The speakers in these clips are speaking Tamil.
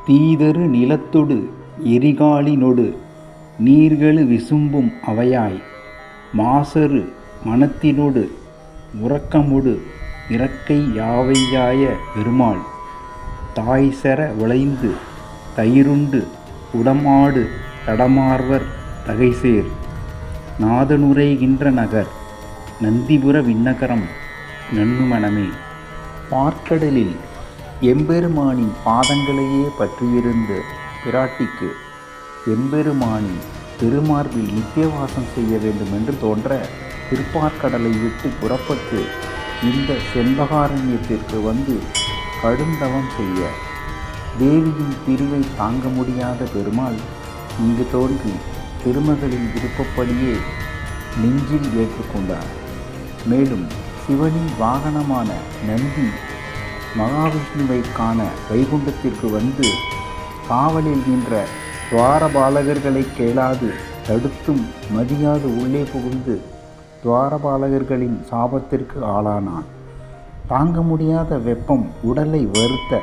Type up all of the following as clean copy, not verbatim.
தீதரு நிலத்தொடு எரிகாலினொடு நீர்களு விசும்பும் அவையாய் மாசறு மனத்தினொடு உறக்கமொடு இறக்கை யாவையாய பெருமாள் தாய்செற உழைந்து தயிருண்டு உடமாடு தடமார்வர் தகைசேர் நாதனுரைகின்ற நகர் நந்திபுர விண்ணகரம் நன்னுமனமே. பார்க்கடலில் எம்பெருமானின் பாதங்களையே பற்றியிருந்த பிராட்டிக்கு எம்பெருமானின் திருமார்பில் நித்தியவாசம் செய்ய வேண்டும் என்று தோன்ற திருப்பார்க்கடலை விட்டு புறப்பட்டு இந்த செண்பகாரண்யத்திற்கு வந்து கடுந்தவம் செய்ய தேவியின் பிரிவை தாங்க முடியாத பெருமாள் இங்கு தோன்றி திருமகளின் விருப்பப்படியே நெஞ்சில் ஏற்றுக்கொண்டார். மேலும் சிவனின் வாகனமான நந்தி மகாவிஷ்ணுவை காண வைகுண்டத்திற்கு வந்து காவலில் நின்ற துவாரபாலகர்களை கேளாது தடுத்தும் மதியாது உள்ளே புகுந்து துவாரபாலகர்களின் சாபத்திற்கு ஆளானான். தாங்க முடியாத வெப்பம் உடலை வருத்த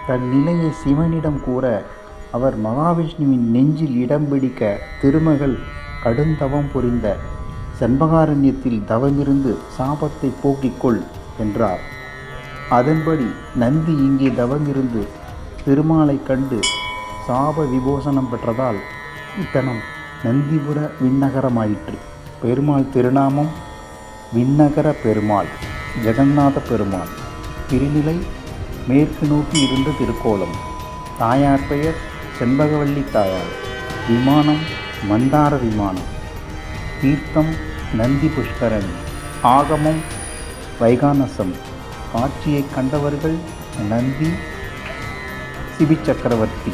தன் நிலையை சிவனிடம் கூற அவர் மகாவிஷ்ணுவின் நெஞ்சில் இடம் பிடிக்க திருமகள் கடுந்தவம் புரிந்த செண்பகாரண்யத்தில் தவமிருந்து சாபத்தை போக்கிக்கொள் என்றார். அதன்படி நந்தி இங்கே தவமிருந்து திருமாலை கண்டு சாப விமோசனம் பெற்றதால் இத்தனம் நந்திபுர விண்ணகரமாயிற்று. பெருமாள் திருநாமம் விண்ணகர பெருமாள், ஜெகநாத பெருமாள். திருநிலை மேற்கு நோக்கி இருந்த திருக்கோலம். தாயார் பெயர் செண்பகவல்லி தாயார். விமானம் மந்தார விமானம். தீர்த்தம் நந்தி புஷ்கரணி. ஆகமம் வைகானசம். காட்சியை கண்டவர்கள் நந்தி சிபி சக்கரவர்த்தி.